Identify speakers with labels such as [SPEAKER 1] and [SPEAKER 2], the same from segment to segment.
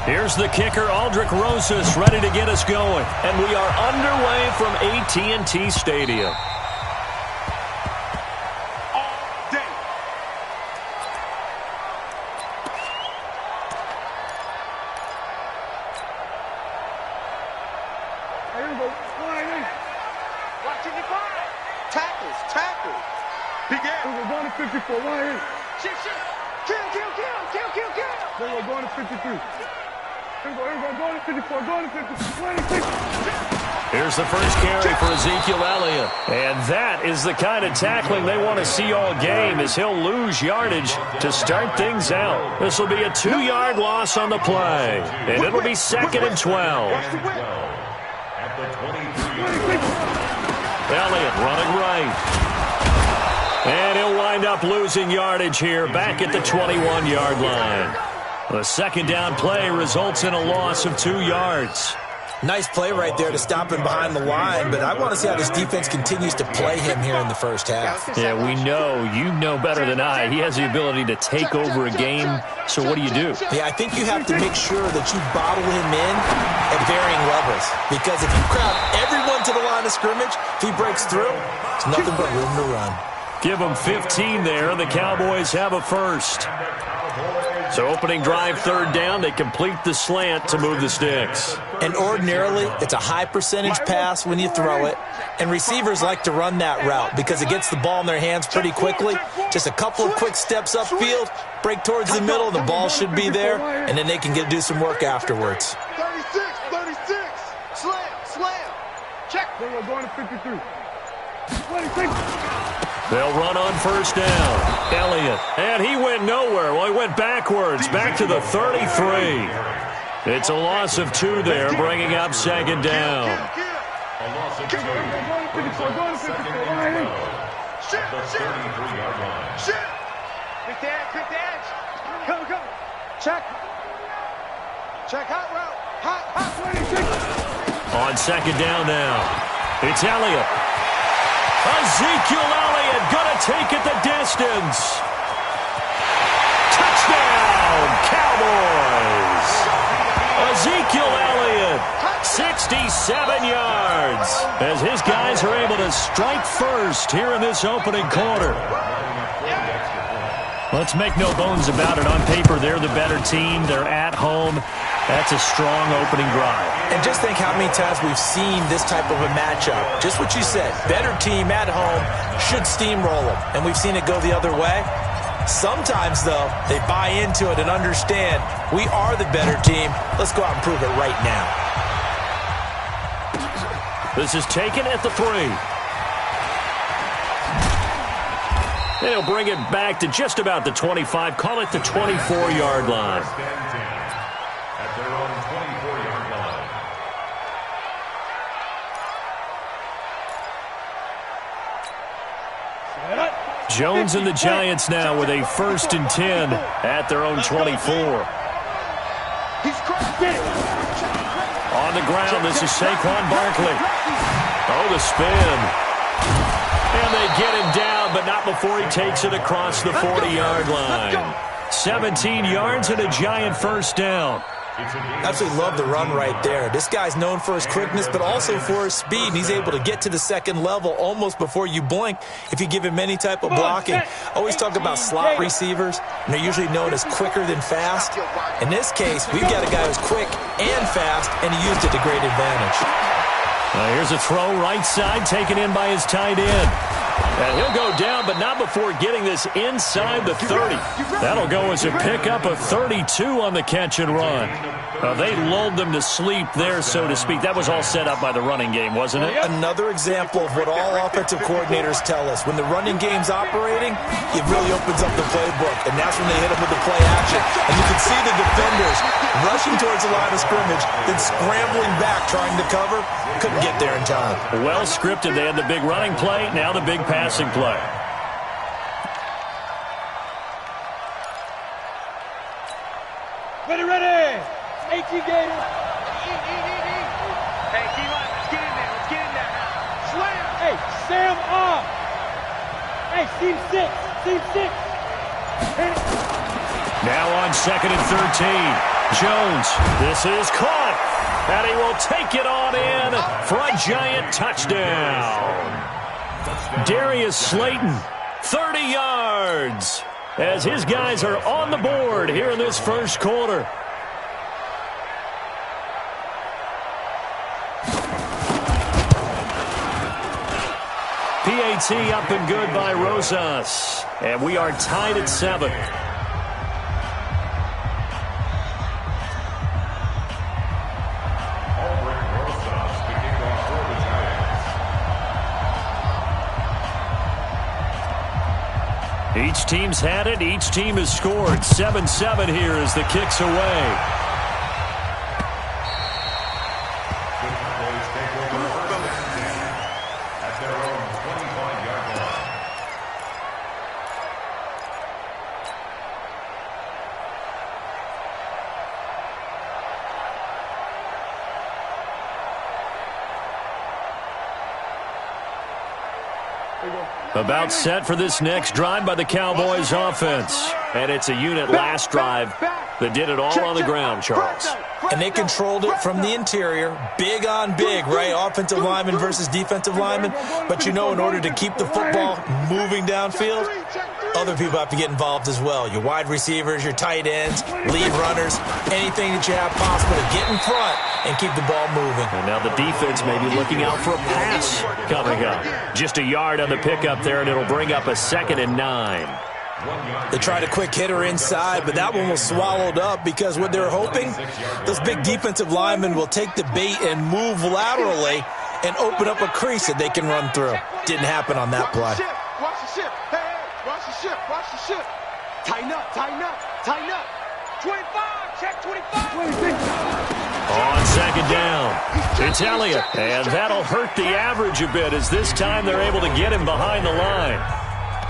[SPEAKER 1] Here's the kicker, Aldrick Rosas, ready to get us going. And we are underway from AT&T Stadium.
[SPEAKER 2] We're going to 54. Shit. Kill. We're going to 53. Here we go. Going to 54. Going to 56.
[SPEAKER 1] Here's the first carry for Ezekiel Elliott. And that is the kind of tackling they want to see all game, as he'll lose yardage to start things out. This will be a 2-yard loss on the play. And it'll be 2nd and 12. Elliott running right. And he'll wind up losing yardage here back at the 21-yard line. The second down play results in a loss of 2 yards.
[SPEAKER 3] Nice play right there to stop him behind the line, but I want to see how this defense continues to play him here in the first half.
[SPEAKER 1] Yeah, we know. You know better than I. He has the ability to take over a game, so what do you do?
[SPEAKER 3] Yeah, I think you have to make sure that you bottle him in at varying levels, because if you crowd everyone to the line of scrimmage, if he breaks through, there's nothing but room to run.
[SPEAKER 1] Give them 15 there, and the Cowboys have a first. So opening drive, 3rd down, they complete the slant to move the sticks.
[SPEAKER 3] And ordinarily, it's a high percentage pass when you throw it, and receivers like to run that route because it gets the ball in their hands pretty quickly. Just a couple of quick steps upfield, break towards the middle, the ball should be there, and then they can do some work afterwards.
[SPEAKER 2] 36. Slam. Check. We're going to 53. 26.
[SPEAKER 1] They'll run on first down. Elliott. And he went nowhere. Well, he went backwards, back to the 33. It's a loss of 2 there, bringing up 2nd down.
[SPEAKER 2] A loss of 2. Shit. Quick edge. Go. Check. Hot route. Hot.
[SPEAKER 1] On 2nd down now. It's Elliott. Ezekiel Elliott gonna take it the distance. Touchdown, Cowboys. Ezekiel Elliott, 67 yards, as his guys are able to strike first here in this opening quarter. Let's make no bones about it. On paper, they're the better team. They're at home. That's a strong opening drive.
[SPEAKER 3] And just think how many times we've seen this type of a matchup. Just what you said, better team at home should steamroll them. And we've seen it go the other way. Sometimes, though, they buy into it and understand we are the better team. Let's go out and prove it right now.
[SPEAKER 1] This is taken at the 3. They'll bring it back to just about the 25. Call it the 24-yard line.
[SPEAKER 4] At their own 24-yard line.
[SPEAKER 1] Jones and the Giants now with a 1st and 10 at their own 24. On the ground, this is Saquon Barkley. Oh, the spin. And they get him down, but not before he takes it across the 40-yard line. 17 yards and a Giant 1st down.
[SPEAKER 3] Absolutely love the run right there. This guy's known for his quickness, but also for his speed. And he's able to get to the 2nd level almost before you blink if you give him any type of blocking. Always talk about slot receivers, and they're usually known as quicker than fast. In this case, we've got a guy who's quick and fast, and he used it to great advantage.
[SPEAKER 1] Here's a throw right side, taken in by his tight end. And he'll go down, but not before getting this inside the 30. That'll go as a pickup of 32 on the catch and run. They lulled them to sleep there, so to speak. That was all set up by the running game, wasn't it?
[SPEAKER 3] Another example of what all offensive coordinators tell us. When the running game's operating, it really opens up the playbook, and that's when they hit them with the play action. And you can see the defenders rushing towards the line of scrimmage, then scrambling back trying to cover. Couldn't get there in time.
[SPEAKER 1] Well scripted. They had the big running play, now the big passing play.
[SPEAKER 2] Ready. AT Gator. Hey, D-line, let's get in there. Slam. Hey, Sam up. Hey, seam 6. Hit it.
[SPEAKER 1] Now on 2nd and 13. Jones, this is caught. And he will take it on in for a giant touchdown. Darius Slayton, 30 yards. As his guys are on the board here in this first quarter. PAT up and good by Rosas. And we are tied at 7. Each team's had it. Each team has scored. 7-7 here as the kick's away. About set for this next drive by the Cowboys offense. And it's a unit last drive that did it all on the ground, Charles.
[SPEAKER 3] And they controlled it from the interior. Big on big, right? Offensive lineman versus defensive lineman. But you know, in order to keep the football moving downfield, other people have to get involved as well. Your wide receivers, your tight ends, lead runners, anything that you have possible to get in front and keep the ball moving.
[SPEAKER 1] And now the defense may be looking out for a pass coming up. Just a yard on the pickup there, and it'll bring up a 2nd and 9.
[SPEAKER 3] They tried a quick hitter inside, but that one was swallowed up because what they're hoping, those big defensive linemen will take the bait and move laterally and open up a crease that they can run through. Didn't happen on that play.
[SPEAKER 2] Watch the ship. Hey, watch the ship. Watch the ship. Tighten up, tighten up, tighten up. 25, check 25. 26.
[SPEAKER 1] On 2nd down, it's Elliott. And that'll hurt the average a bit as this time they're able to get him behind the line.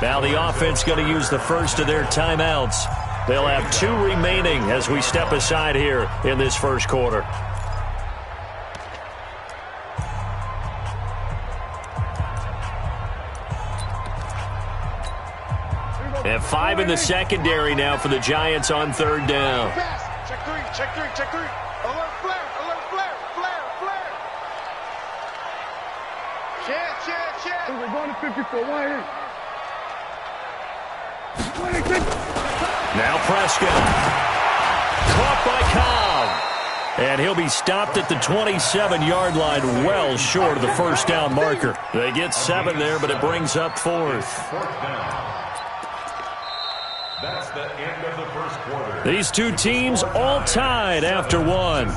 [SPEAKER 1] Now the offense going to use the first of their timeouts. They'll have 2 remaining as we step aside here in this first quarter. And 5 in the secondary now for the Giants on 3rd down.
[SPEAKER 2] Check 3, check 3, check 3. Alert flare, flare, flare. Check. We're going to 54, 1 here. 26.
[SPEAKER 1] Now Prescott. Caught by Cobb. And he'll be stopped at the 27-yard line, well short of the first down marker. They get 7 there, but it brings up 4th.
[SPEAKER 4] That's the end of the first quarter.
[SPEAKER 1] These two teams all tied after 1.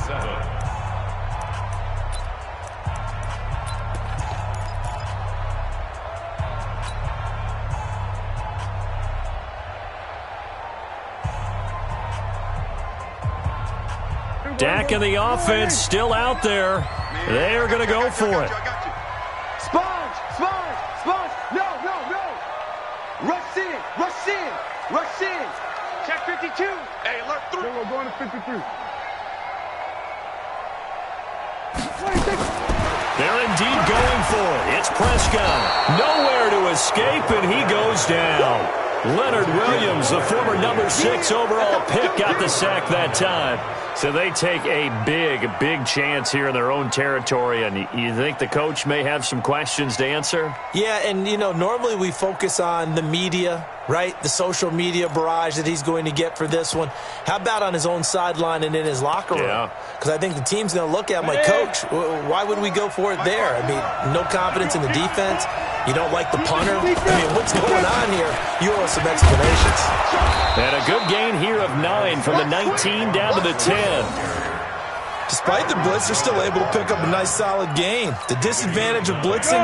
[SPEAKER 1] Dak and the offense still out there. They're going to go for it.
[SPEAKER 2] Sponge. No. Rush in. Check 52. Hey, alert 3. We're going to 53. 26.
[SPEAKER 1] They're indeed going for it. It's Prescott. Nowhere to escape, and he goes down. Leonard Williams, the former number 6 overall pick, got the sack that time. So they take a big chance here in their own territory, and you think the coach may have some questions to answer?
[SPEAKER 3] Yeah, and, you know, normally we focus on the media, right? The social media barrage that he's going to get for this one. How about on his own sideline and in his locker room?
[SPEAKER 1] Yeah.
[SPEAKER 3] Because I think the team's going to look at him like, Coach, why would we go for it there? I mean, no confidence in the defense. You don't like the punter. I mean, what's going on here? You owe us some explanations.
[SPEAKER 1] And a good gain here of 9 from the 19 down to the 10.
[SPEAKER 3] Despite the blitz, they're still able to pick up a nice solid gain. The disadvantage of blitzing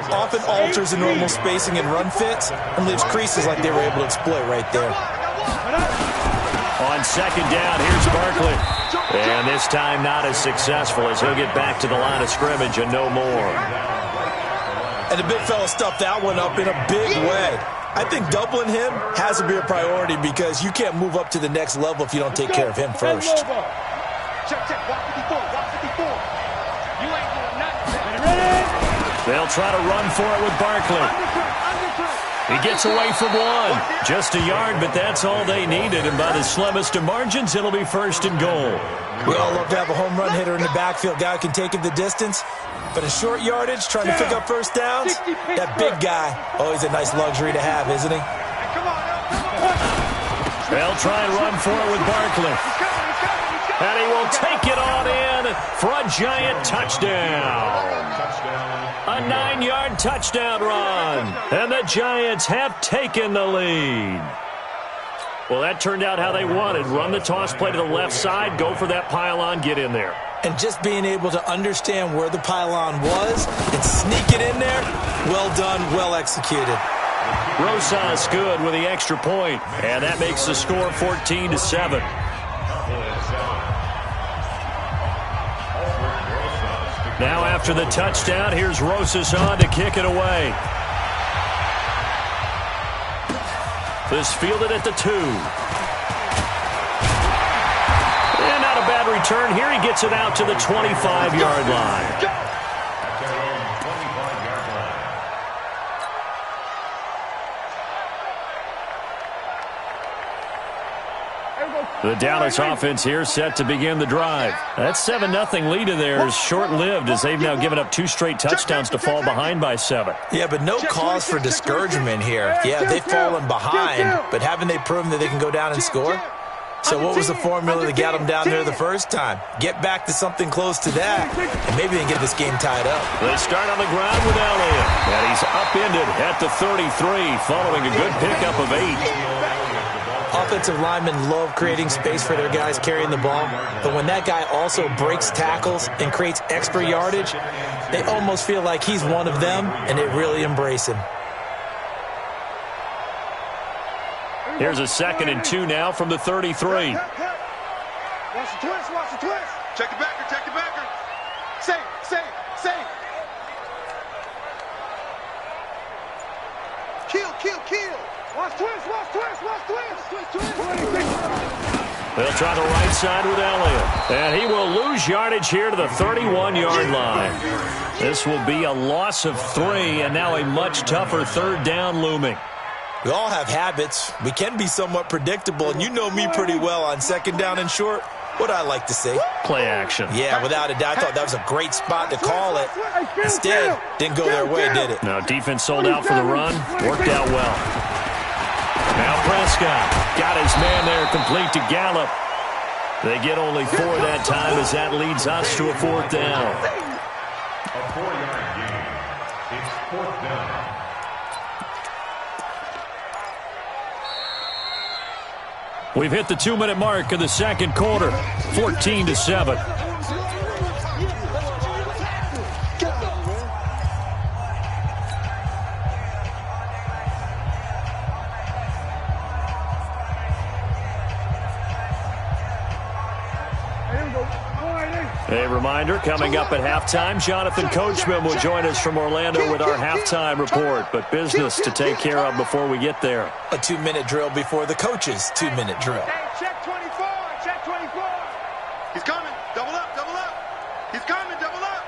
[SPEAKER 3] often alters the normal spacing and run fits and leaves creases like they were able to exploit right there.
[SPEAKER 1] On 2nd down, here's Barkley. And this time not as successful as he'll get back to the line of scrimmage and no more.
[SPEAKER 3] And the big fella stuffed that one up in a big way. I think doubling him has to be a priority because you can't move up to the next level if you don't take care of him first.
[SPEAKER 2] Check. 154. You ain't doing nothing.
[SPEAKER 1] They'll try to run for it with Barkley. He gets away from one. Just a yard, but that's all they needed. And by the slimmest of margins, it'll be 1st and goal.
[SPEAKER 3] We all love to have a home run hitter in the backfield. Guy who can take it the distance. But in short yardage, trying to pick up first downs, that big guy, always a nice luxury to have, isn't he?
[SPEAKER 1] They'll try and run for it with Barkley. And he will take it on in for a giant touchdown. A 9-yard touchdown run. And the Giants have taken the lead. Well, that turned out how they wanted. Run the toss play to the left side, go for that pylon, get in there.
[SPEAKER 3] And just being able to understand where the pylon was and sneak it in there, well done, well executed.
[SPEAKER 1] Rosas good with the extra point, and that makes the score 14-7. Now after the touchdown, here's Rosas on to kick it away. This fielded at the 2. And not a bad return. Here he gets it out to the 25-yard line. The Dallas offense here set to begin the drive. That 7-0 lead of theirs short-lived as they've now given up 2 straight touchdowns to fall behind by 7.
[SPEAKER 3] Yeah, but no cause for discouragement here. Yeah, they've fallen behind, but haven't they proven that they can go down and score? So what was the formula that got them down there the first time? Get back to something close to that, and maybe they can get this game tied up.
[SPEAKER 1] They start on the ground with Elliott, and he's upended at the 33 following a good pickup of 8.
[SPEAKER 3] Offensive linemen love creating space for their guys carrying the ball, but when that guy also breaks tackles and creates extra yardage, they almost feel like he's one of them, and they really embrace him.
[SPEAKER 1] Here's a 2nd and 2 now from the 33.
[SPEAKER 2] Watch the twist, watch the twist. Check it backer, check it backer. Say. Kill. Watch twist.
[SPEAKER 1] They'll try the right side with Elliott. And he will lose yardage here to the 31-yard line. This will be a loss of 3, and now a much tougher 3rd down looming.
[SPEAKER 3] We all have habits. We can be somewhat predictable, and you know me pretty well on 2nd down and short. What I like to say?
[SPEAKER 1] Play action.
[SPEAKER 3] Yeah, without a doubt. I thought that was a great spot to call it. Instead, didn't go their way, did it?
[SPEAKER 1] Now, defense sold out for the run. Worked out well. Now Prescott got his man there complete to Gallup. They get only 4 that time as that leads us to a 4th down.
[SPEAKER 4] A 4-yard gain. It's 4th down.
[SPEAKER 1] We've hit the 2-minute mark of the 2nd quarter, 14-7. A reminder, coming up at halftime, Jonathan Coachman will join us from Orlando with our halftime report, but business to take care of before we get there.
[SPEAKER 3] A 2-minute drill before the coach's 2-minute drill.
[SPEAKER 2] Check 24, check 24. He's coming, double up. He's coming, double up.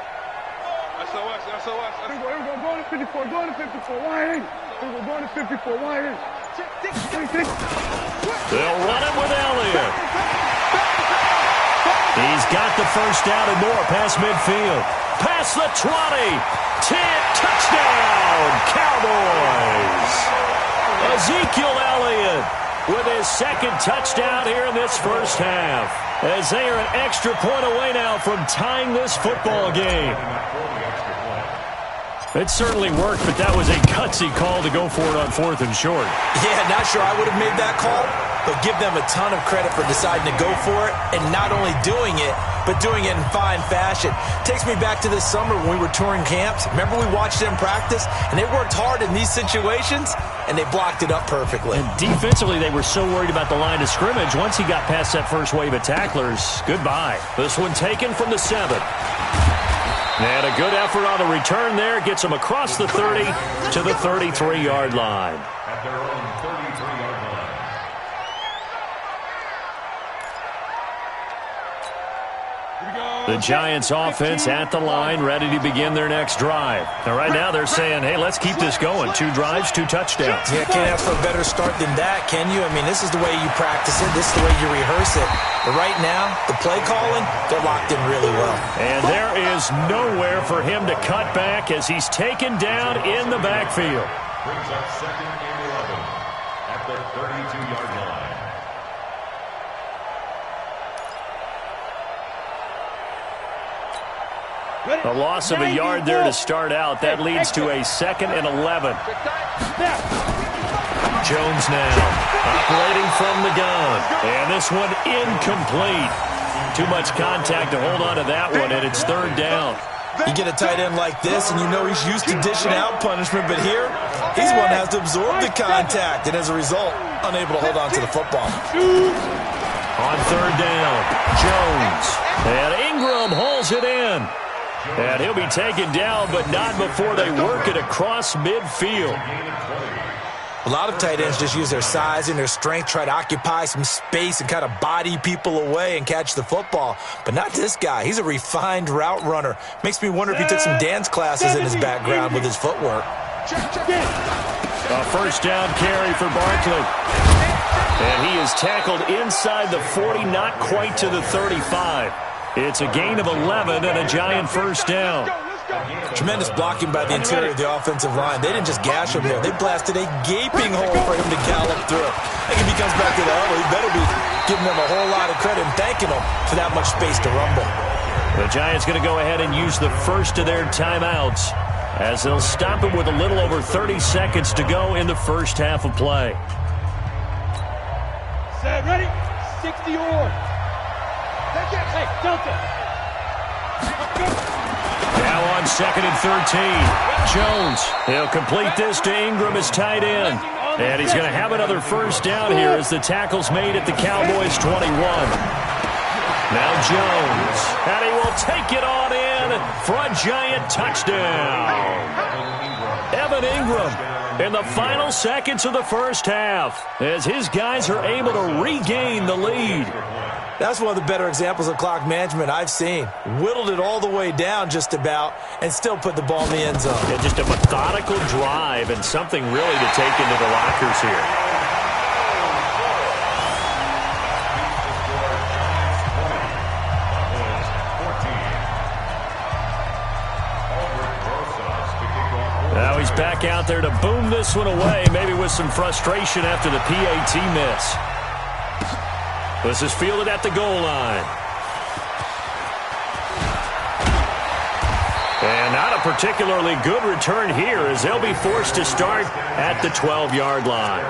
[SPEAKER 2] SOS. Here we go, going to 54, wide in. Going to 54, wide in.
[SPEAKER 1] They'll run it with Elliott. He's got the first down and more past midfield. Past the 20. 10, touchdown, Cowboys. Ezekiel Elliott with his 2nd touchdown here in this first half. As they are an extra point away now from tying this football game. It certainly worked, but that was a gutsy call to go for it on 4th and short.
[SPEAKER 3] Yeah, not sure I would have made that call, but give them a ton of credit for deciding to go for it and not only doing it, but doing it in fine fashion. Takes me back to this summer when we were touring camps. Remember we watched them practice, and they worked hard in these situations, and they blocked it up perfectly.
[SPEAKER 1] And defensively, they were so worried about the line of scrimmage. Once he got past that first wave of tacklers, goodbye. This one taken from the 7. And a good effort on the return there. Gets them across the 30 to the 33-yard line.
[SPEAKER 4] At their own 33-yard line.
[SPEAKER 1] The Giants offense at the line, ready to begin their next drive. Now, right now they're saying, hey, let's keep this going. 2 drives, 2 touchdowns.
[SPEAKER 3] Yeah, can't ask for a better start than that, can you? I mean, this is the way you practice it. This is the way you rehearse it. But right now, the play calling, they're locked in really well.
[SPEAKER 1] And there is nowhere for him to cut back as he's taken down in the backfield.
[SPEAKER 4] Brings up 2nd and 11 at the 32-yard line.
[SPEAKER 1] A loss of a yard there to start out. That leads to a 2nd and 11. Jones now operating from the gun. And this one incomplete. Too much contact to hold on to that one, and it's 3rd down.
[SPEAKER 3] You get a tight end like this, and you know he's used to dishing out punishment, but here, he's one that has to absorb the contact, and as a result, unable to hold on to the football.
[SPEAKER 1] On 3rd down, Jones. And Ingram hauls it in. And he'll be taken down, but not before they work it across midfield.
[SPEAKER 3] A lot of tight ends just use their size and their strength, try to occupy some space and kind of body people away and catch the football. But not this guy. He's a refined route runner. Makes me wonder if he took some dance classes in his background with his footwork.
[SPEAKER 1] A 1st down carry for Barkley. And he is tackled inside the 40, not quite to the 35. It's a gain of 11 and a Giant 1st down.
[SPEAKER 3] Tremendous blocking by the interior of the offensive line. They didn't just gash him there. They blasted a gaping hole for him to gallop through. I think if he comes back to the huddle, he better be giving them a whole lot of credit and thanking them for that much space to rumble.
[SPEAKER 1] The Giants going to go ahead and use the first of their timeouts as they'll stop it with a little over 30 seconds to go in the first half of play.
[SPEAKER 5] Set, ready? 60 or. Hey, Delta.
[SPEAKER 1] Now on 2nd and 13. Jones. He'll complete this to Ingram as tight end. And he's going to have another 1st down here as the tackle's made at the Cowboys' 21. Now Jones. And he will take it on in for a Giant touchdown. Evan Ingram in the final seconds of the first half as his guys are able to regain the lead.
[SPEAKER 3] That's one of the better examples of clock management I've seen. Whittled it all the way down just about and still put the ball in the end zone.
[SPEAKER 1] Yeah, just a methodical drive and something really to take into the lockers here. Now he's back out there to boom this one away, maybe with some frustration after the PAT miss. This is fielded at the goal line. And not a particularly good return here as they'll be forced to start at the 12-yard line.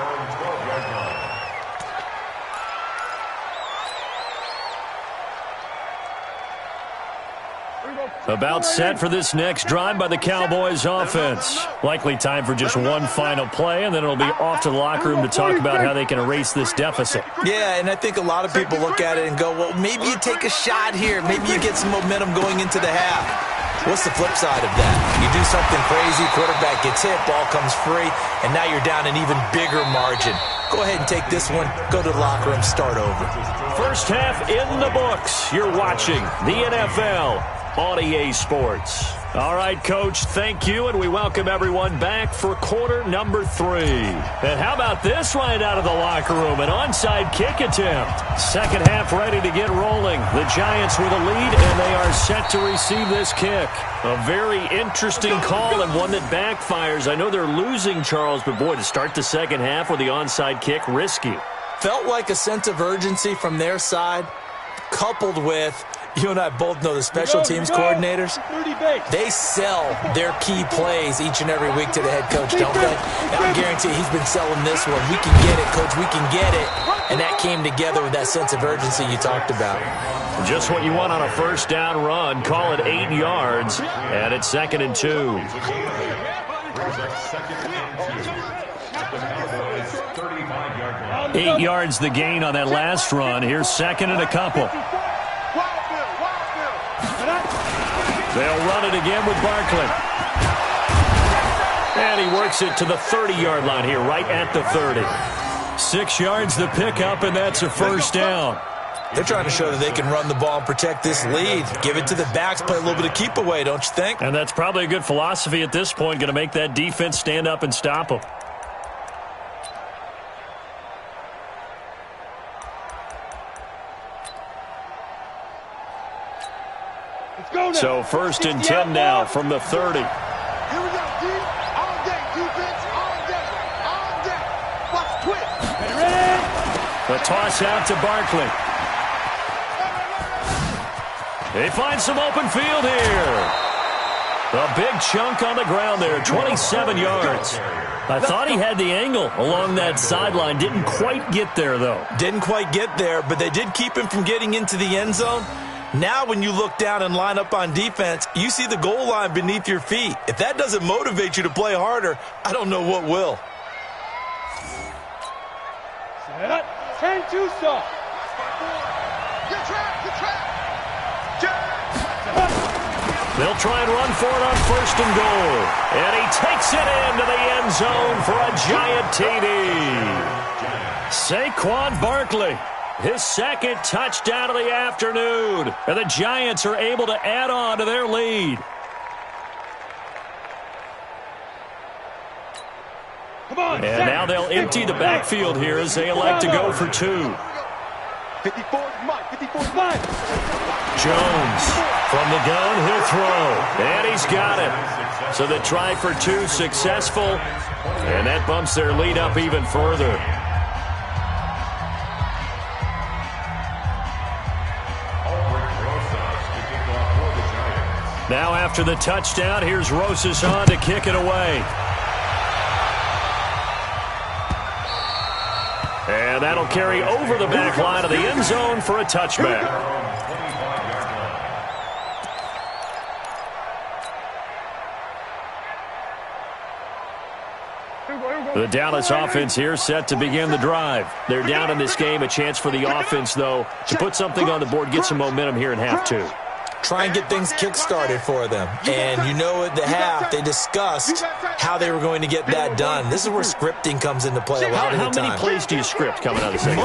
[SPEAKER 1] About set for this next drive by the Cowboys offense. Likely time for just one final play, and then it'll be off to the locker room to talk about how they can erase this deficit.
[SPEAKER 3] Yeah, and I think a lot of people look at it and go, well, maybe you take a shot here. Maybe you get some momentum going into the half. What's the flip side of that? You do something crazy, quarterback gets hit, ball comes free, and now you're down an even bigger margin. Go ahead and take this one, go to the locker room, start over.
[SPEAKER 1] First half in the books. You're watching the NFL on EA Sports. All right, Coach, thank you, and we welcome everyone back for quarter number 3. And how about this right out of the locker room? An onside kick attempt. Second half ready to get rolling. The Giants with a lead, and they are set to receive this kick. A very interesting call and one that backfires. I know they're losing, Charles, but boy, to start the second half with the onside kick, risky.
[SPEAKER 3] Felt like a sense of urgency from their side, coupled with, you and I both know the special teams coordinators, they sell their key plays each and every week to the head coach, don't they? And I guarantee he's been selling this one. We can get it, coach, we can get it. And that came together with that sense of urgency you talked about.
[SPEAKER 1] Just what you want on a first down run. Call it 8 yards, and it's 2nd and 2. 8 yards the gain on that last run. Here's 2nd and a couple. They'll run it again with Barkley. And he works it to the 30-yard line here, right at the 30. 6 yards the pickup, and that's a first down.
[SPEAKER 3] They're trying to show that they can run the ball and protect this lead. Give it to the backs, play a little bit of keep away, don't you think?
[SPEAKER 1] And that's probably a good philosophy at this point, going to make that defense stand up and stop them. So 1st and 10 now from the 30.
[SPEAKER 2] Here we go, D. All day, defense, all day, all day. Watch quick.
[SPEAKER 5] Ready?
[SPEAKER 1] The toss out to Barkley. They find some open field here. A big chunk on the ground there, 27 yards. I thought he had the angle along that sideline. Didn't quite get there, though.
[SPEAKER 3] Didn't quite get there, but they did keep him from getting into the end zone. Now when you look down and line up on defense, you see the goal line beneath your feet. If that doesn't motivate you to play harder, I don't know what will.
[SPEAKER 5] Set. 10-2 stop.
[SPEAKER 2] Get trapped, get trapped.
[SPEAKER 1] They'll try and run for it on 1st and goal. And he takes it into the end zone for a giant TD. Saquon Barkley, his 2nd touchdown of the afternoon. And the Giants are able to add on to their lead.
[SPEAKER 5] Come on.
[SPEAKER 1] And now they'll empty the backfield here as they elect to go for 2.
[SPEAKER 2] 54, Mike, 54, Mike.
[SPEAKER 1] Jones from the gun, he'll throw. And he's got it. So the try for 2 successful. And that bumps their lead up even further. Now after the touchdown, here's Rosas on to kick it away. And that'll carry over the back line of the end zone for a touchback. The Dallas offense here set to begin the drive. They're down in this game. A chance for the offense, though, to put something on the board, get some momentum here in half 2.
[SPEAKER 3] Try and get things kick-started for them. And you know at the half, they discussed how they were going to get that done. This is where scripting comes into play a lot of the time.
[SPEAKER 1] How many plays do you script coming out of the second?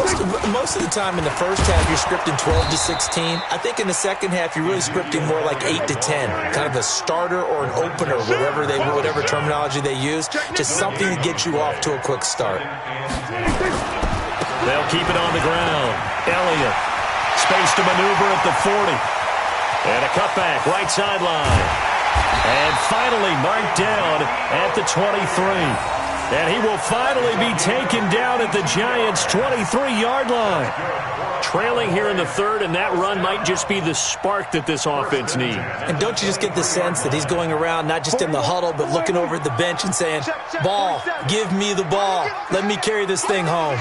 [SPEAKER 3] Most of the time in the first half, you're scripting 12 to 16. I think in the second half, you're really scripting more like 8 to 10. Kind of a starter or an opener, whatever terminology they use. Just something to get you off to a quick start.
[SPEAKER 1] They'll keep it on the ground. Elliott, space to maneuver at the 40. And a cutback, right sideline. And finally marked down at the 23. And he will finally be taken down at the Giants' 23-yard line. Trailing here in the 3rd, and that run might just be the spark that this offense needs.
[SPEAKER 3] And don't you just get the sense that he's going around, not just in the huddle, but looking over at the bench and saying, ball, give me the ball. Let me carry this thing home.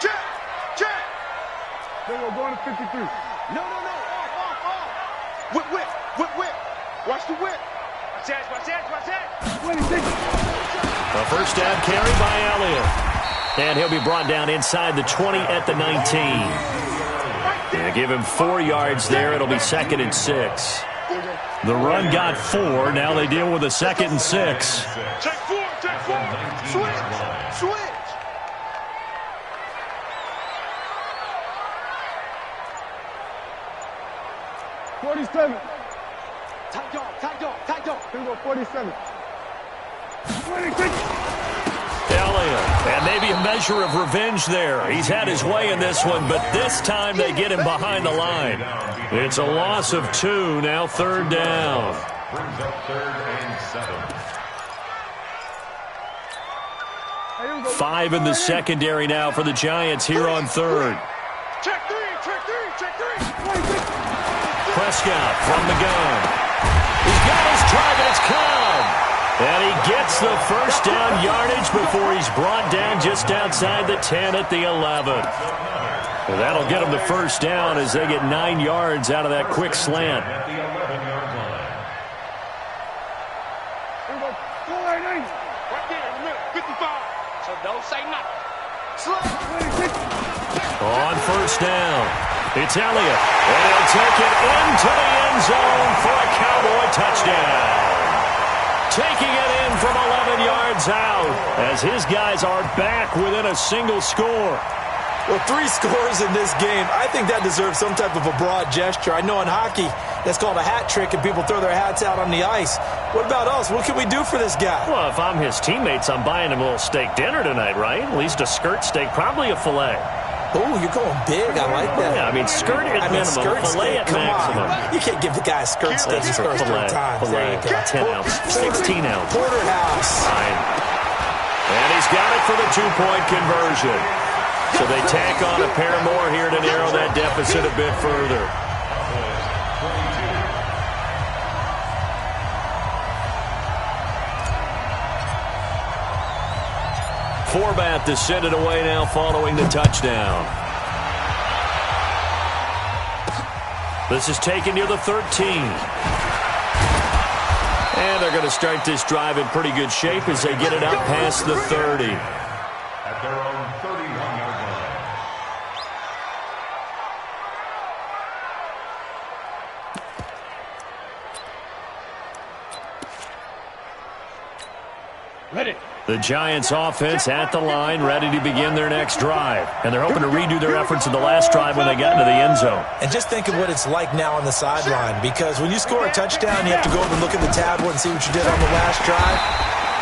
[SPEAKER 2] Check, check.
[SPEAKER 5] They were going to 53.
[SPEAKER 2] No. Whip. Watch the whip. Watch that.
[SPEAKER 5] 26.
[SPEAKER 1] A first down carry by Elliott. And he'll be brought down inside the 20 at the 19. They give him 4 yards there. It'll be 2nd and 6. The run got 4. Now they deal with a 2nd and 6.
[SPEAKER 2] Check 4. Switch.
[SPEAKER 5] 47.
[SPEAKER 2] Tight dog.
[SPEAKER 5] Here we go, 47. 26.
[SPEAKER 1] Elliott, and maybe a measure of revenge there. He's had his way in this one, but this time they get him behind the line. It's a loss of 2, now 3rd down.
[SPEAKER 4] Brings up 3rd and 7.
[SPEAKER 1] 5 in the secondary now for the Giants here on 3rd.
[SPEAKER 2] Check 3.
[SPEAKER 1] Prescott from the gun. He's got his target. It's Cobb. And he gets the first down yardage before he's brought down just outside the 10 at the 11. Well, that'll get him the first down as they get 9 yards out of that quick slant.
[SPEAKER 4] At the 11-yard line.
[SPEAKER 5] Here we go, 489.
[SPEAKER 2] Right there in the middle. 55. So don't say nothing. Slow.
[SPEAKER 5] 26.
[SPEAKER 1] On first down, it's Elliott. And he'll take it into the end zone for a Cowboy touchdown. Taking it in from 11 yards out as his guys are back within a single score.
[SPEAKER 3] Well, 3 scores in this game. I think that deserves some type of a broad gesture. I know in hockey, that's called a hat trick, and people throw their hats out on the ice. What about us? What can we do for this guy?
[SPEAKER 1] Well, if I'm his teammates, I'm buying him a little steak dinner tonight, right? At least a skirt steak, probably a filet.
[SPEAKER 3] Oh, you're going big. I like that.
[SPEAKER 1] Yeah, I mean, skirt at minimum,
[SPEAKER 3] skirt
[SPEAKER 1] filet
[SPEAKER 3] steak.
[SPEAKER 1] at maximum.
[SPEAKER 3] On. You can't give the guy a skirt steak. He's first 3 times.
[SPEAKER 1] Filet, 10 ounce, 16 ounce.
[SPEAKER 3] Porterhouse.
[SPEAKER 1] Fine. And he's got it for the 2-point conversion. So they tack on a pair more here to narrow that deficit a bit further. Forbath to send it away now following the touchdown. This is taken near the 13. And they're going to start this drive in pretty good shape as they get it up past the 30.
[SPEAKER 4] At their own 31-yard line.
[SPEAKER 5] Ready.
[SPEAKER 1] The Giants offense at the line, ready to begin their next drive. And they're hoping to redo their efforts in the last drive when they got into the end zone.
[SPEAKER 3] And just think of what it's like now on the sideline, because when you score a touchdown, you have to go over and look at the tablet and see what you did on the last drive.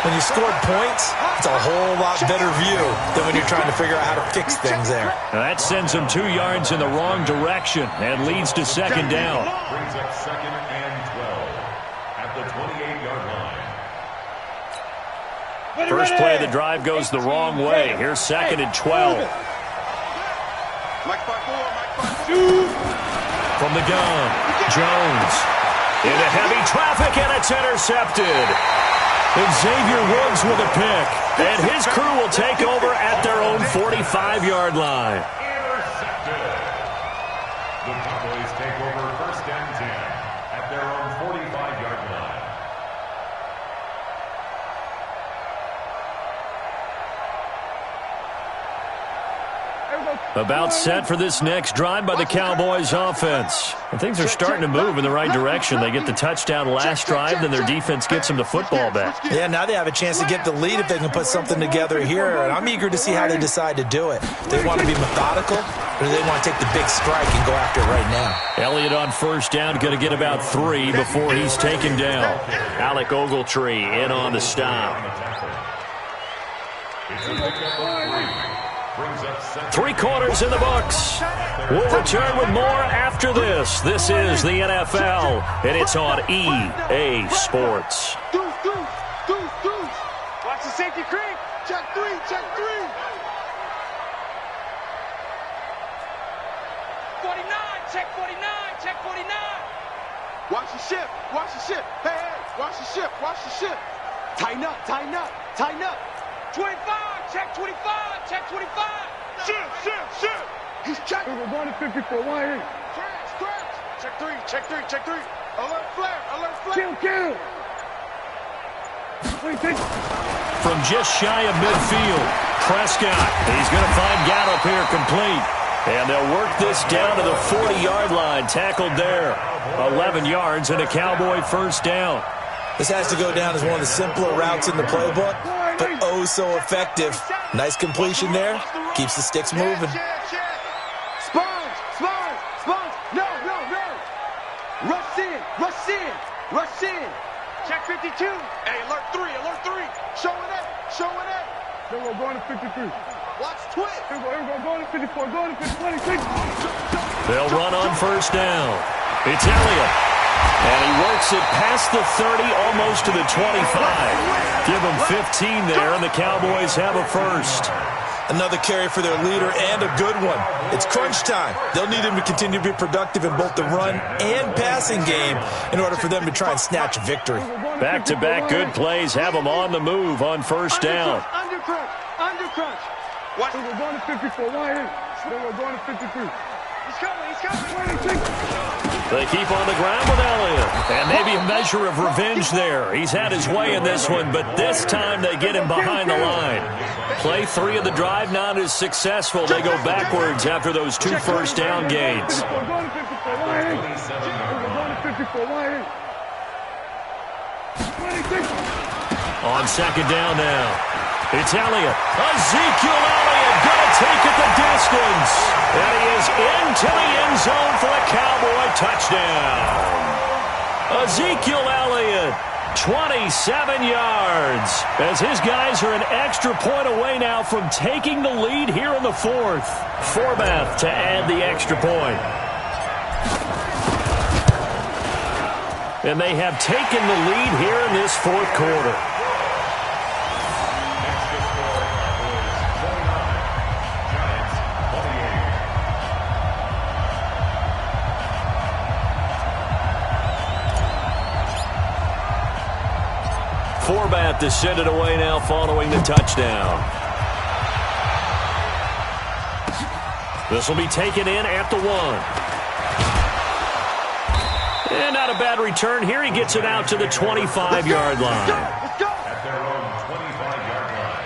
[SPEAKER 3] When you scored points, it's a whole lot better view than when you're trying to figure out how to fix things there.
[SPEAKER 1] Now that sends them 2 yards in the wrong direction and leads to second down.
[SPEAKER 4] Brings up 2nd and 12 at the 28-yard line.
[SPEAKER 1] First play of the drive goes the wrong way. Here's 2nd and 12.
[SPEAKER 2] Mike 5-4,
[SPEAKER 1] From the gun, Jones. Into heavy traffic, and it's intercepted. And Xavier Woods with a pick. And his crew will take over at their own 45-yard line.
[SPEAKER 4] Intercepted. The Cowboys take over 1st and 10 at their own 45-yard line.
[SPEAKER 1] About set for this next drive by the Cowboys offense. And things are starting to move in the right direction. They get the touchdown last drive, then their defense gets them the football back.
[SPEAKER 3] Yeah, now they have a chance to get the lead if they can put something together here. And I'm eager to see how they decide to do it. Do they want to be methodical, or do they want to take the big strike and go after it right now?
[SPEAKER 1] Elliott on first down, going to get about 3 before he's taken down. Alec Ogletree in on the stop.
[SPEAKER 4] It's a pickup of 3. Brings up
[SPEAKER 1] 3 quarters in the books. We'll return with more after this. This is the NFL, and it's on EA Sports.
[SPEAKER 2] Deuce. Watch the safety creep. Check 3. 49, check 49. Watch the ship. Hey, watch the ship. Tighten up. 25, check 25. Ship. He's checking.
[SPEAKER 5] We're going to 54. Why ain't?
[SPEAKER 2] Crash. Check 3. Alert flare.
[SPEAKER 5] Kill. Wait, take.
[SPEAKER 1] From just shy of midfield, Prescott. He's going to find Gallup here complete. And they'll work this down to the 40-yard line. Tackled there. 11 yards and a Cowboy first down.
[SPEAKER 3] This has to go down as one of the simpler routes in the playbook, but oh so effective. Nice completion there. Keeps the sticks moving.
[SPEAKER 2] Sponge. No. Rush in. Check 52. Hey, alert 3. Showing it.
[SPEAKER 5] Then we're going to 53.
[SPEAKER 2] Watch twist.
[SPEAKER 5] Here we go. Going to 54. Going to 56.
[SPEAKER 1] They'll run on first down. It's Elliott. And he works it past the 30, almost to the 25. Give him 15 there, and the Cowboys have a first.
[SPEAKER 3] Another carry for their leader, and a good one. It's crunch time. They'll need him to continue to be productive in both the run and passing game in order for them to try and snatch a victory.
[SPEAKER 1] Back-to-back good plays have them on the move on first down.
[SPEAKER 2] Under crunch. Watch.
[SPEAKER 5] We're going to 54. Why ain't? Then we're going to 53.
[SPEAKER 2] He's coming.
[SPEAKER 1] They keep on the ground with Elliott. And maybe a measure of revenge there. He's had his way in this one, but this time they get him behind the line. Play 3 of the drive not as successful. They go backwards after those 2 first down gains.
[SPEAKER 5] We're going to 54. Why ain't? We're going to 54. Why ain't? 26.
[SPEAKER 1] On second down now. It's Elliott. Ezekiel Elliott going will take it the distance. And he is into the end zone for a Cowboy touchdown. Ezekiel Elliott, 27 yards, as his guys are an extra point away now from taking the lead here in the fourth. Forbath to add the extra point. And they have taken the lead here in this fourth quarter. Forbath to send it away now following the touchdown. This will be taken in at the 1. And not a bad return here. He gets it out to the 25-yard line.
[SPEAKER 4] At their own 25-yard line.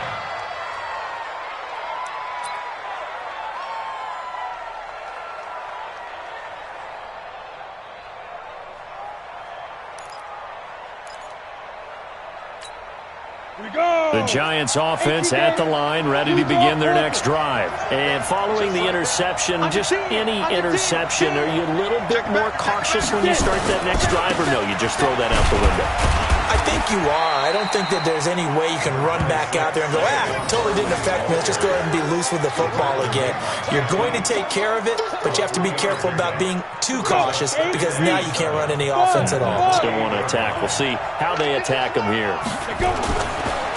[SPEAKER 1] The Giants offense at the line, ready to begin their next drive. And following the interception, just any interception, are you a little bit more cautious when you start that next drive, or no, you just throw that out the window?
[SPEAKER 3] I think you are. I don't think that there's any way you can run back out there and go, totally didn't affect me. Let's just go ahead and be loose with the football again. You're going to take care of it, but you have to be careful about being too cautious because now you can't run any offense at all.
[SPEAKER 1] Still want to attack. We'll see how they attack them here.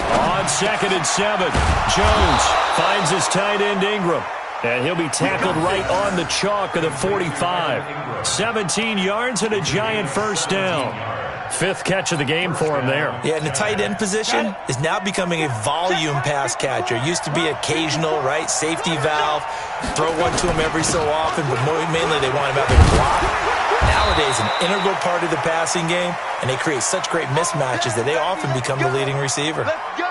[SPEAKER 1] On 2nd and 7, Jones finds his tight end Ingram. And he'll be tackled right on the chalk of the 45. 17 yards and a Giant first down. 5th catch of the game for him there.
[SPEAKER 3] Yeah, and the tight end position is now becoming a volume pass catcher. Used to be occasional, right? Safety valve. Throw one to him every so often, but mainly they want him out there block. Nowadays, an integral part of the passing game, and they create such great mismatches that they often become the leading receiver.
[SPEAKER 2] Let's go.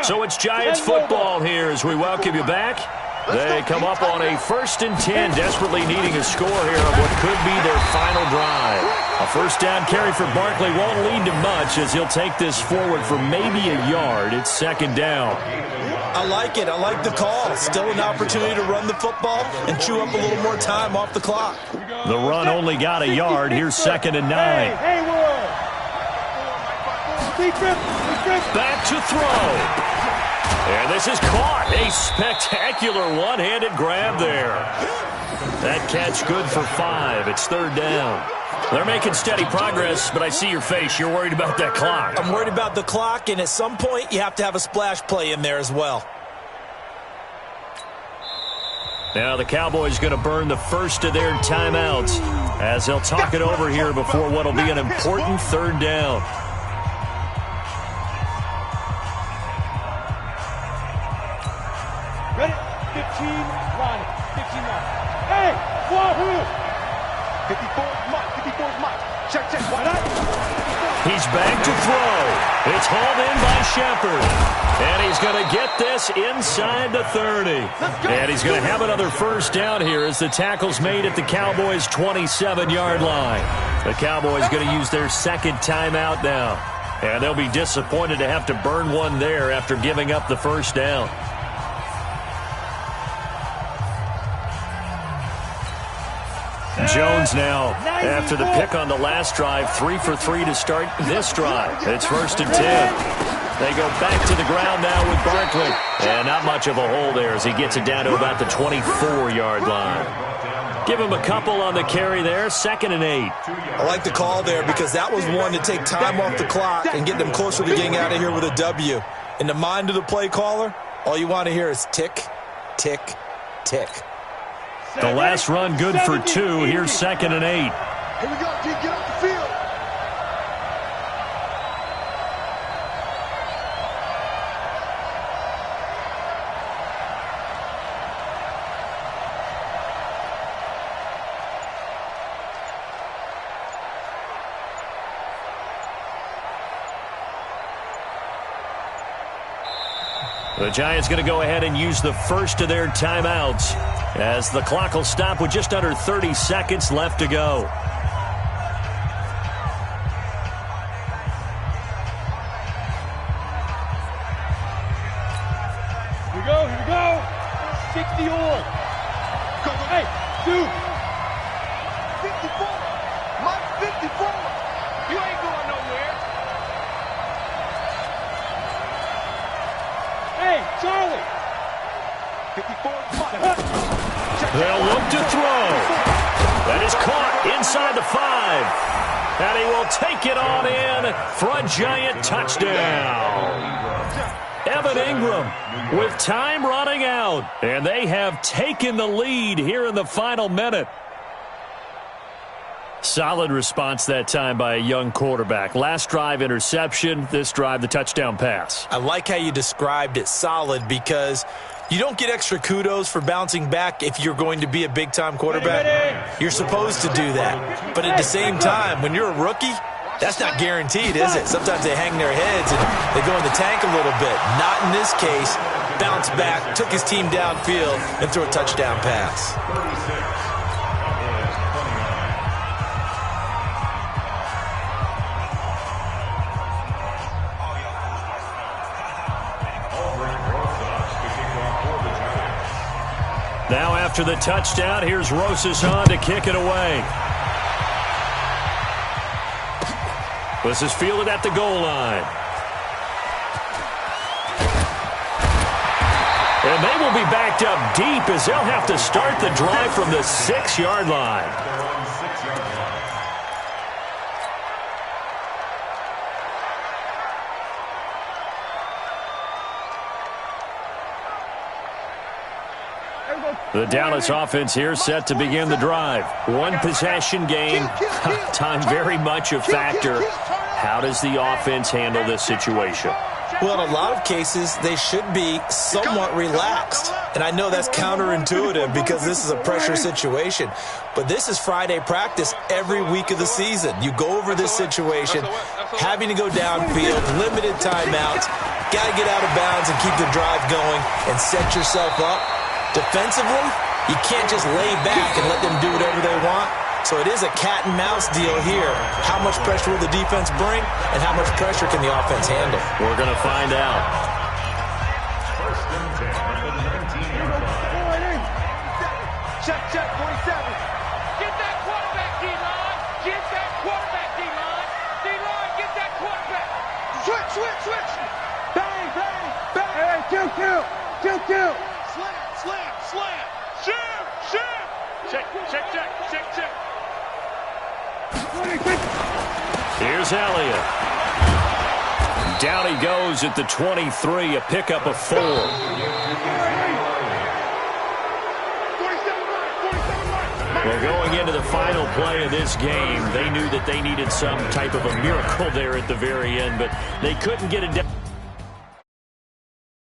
[SPEAKER 1] So it's Giants football here as we welcome you back. They come up on a 1st and 10, desperately needing a score here on what could be their final drive. A first down carry for Barkley won't lead to much as he'll take this forward for maybe a yard. It's 2nd down.
[SPEAKER 3] I like it. I like the call. Still an opportunity to run the football and chew up a little more time off the clock.
[SPEAKER 1] The run only got a yard. Here's 2nd and 9. Back to throw. And this is caught. A spectacular one-handed grab there. That catch good for 5. It's 3rd down. They're making steady progress, but I see your face. You're worried about that clock.
[SPEAKER 3] I'm worried about the clock, and at some point you have to have a splash play in there as well.
[SPEAKER 1] Now the Cowboys going to burn the first of their timeouts as they'll talk it over here before what will be an important 3rd down.
[SPEAKER 5] Ready? 15, line. 15, line. Hey, Wahoo!
[SPEAKER 2] 54, Mike. Check. Why not?
[SPEAKER 1] He's back to throw. It's hauled in by Shepard. And he's going to get this inside the 30. And he's going to have another first down here as the tackle's made at the Cowboys' 27-yard line. The Cowboys going to use their 2nd timeout now. And they'll be disappointed to have to burn one there after giving up the first down. Jones now, after the pick on the last drive, 3 for 3 to start this drive. It's 1st and 10. They go back to the ground now with Barkley. And not much of a hole there as he gets it down to about the 24-yard line. Give him a couple on the carry there, 2nd and 8.
[SPEAKER 3] I like the call there because that was one to take time off the clock and get them closer to getting out of here with a W. In the mind of the play caller, all you want to hear is tick, tick, tick.
[SPEAKER 1] The last run good for 2. Here's 2nd and 8.
[SPEAKER 2] Here we go, G. Get off the field.
[SPEAKER 1] The Giants going to go ahead and use the first of their timeouts as the clock will stop with just under 30 seconds left to go.
[SPEAKER 5] we go, here we go. 60 on.
[SPEAKER 2] Go.
[SPEAKER 5] Hey, dude.
[SPEAKER 2] 54. Mike, 54. You ain't going nowhere.
[SPEAKER 5] Hey, Charlie.
[SPEAKER 2] 54.
[SPEAKER 1] They'll look to throw. That is caught inside the 5. And he will take it on in for a giant touchdown. Evan Ingram with time running out. And they have taken the lead here in the final minute. Solid response that time by a young quarterback. Last drive, interception. This drive, the touchdown pass.
[SPEAKER 3] I like how you described it, solid, because you don't get extra kudos for bouncing back if you're going to be a big-time quarterback. You're supposed to do that. But at the same time, when you're a rookie, that's not guaranteed, is it? Sometimes they hang their heads and they go in the tank a little bit. Not in this case. Bounce back, took his team downfield, and threw a touchdown pass.
[SPEAKER 1] Now after the touchdown, here's Rosas on to kick it away. This is fielded at the goal line. And they will be backed up deep as they'll have to start the drive from the 6-yard line. The Dallas offense here set to begin the drive. One possession game. Time very much a factor. How does the offense handle this situation?
[SPEAKER 3] Well, in a lot of cases, they should be somewhat relaxed. And I know that's counterintuitive because this is a pressure situation. But this is Friday practice every week of the season. You go over this situation, having to go downfield, limited timeouts, got to get out of bounds and keep the drive going and set yourself up. Defensively, you can't just lay back and let them do whatever they want. So it is a cat and mouse deal here. How much pressure will the defense bring, and how much pressure can the offense handle?
[SPEAKER 1] We're going to find out.
[SPEAKER 4] First and 10 at the 19-yard line.
[SPEAKER 2] Check, 47.
[SPEAKER 5] Get that quarterback, D-line. Get that quarterback, D-line. D-line, get that quarterback.
[SPEAKER 2] Switch.
[SPEAKER 5] Bang, bang, bang. Hey, kill.
[SPEAKER 2] Slam. Shoot. Check.
[SPEAKER 1] Here's Elliott. Down he goes at the 23, a pickup of 4. Well, going into the final play of this game, they knew that they needed some type of a miracle there at the very end, but they couldn't get it done.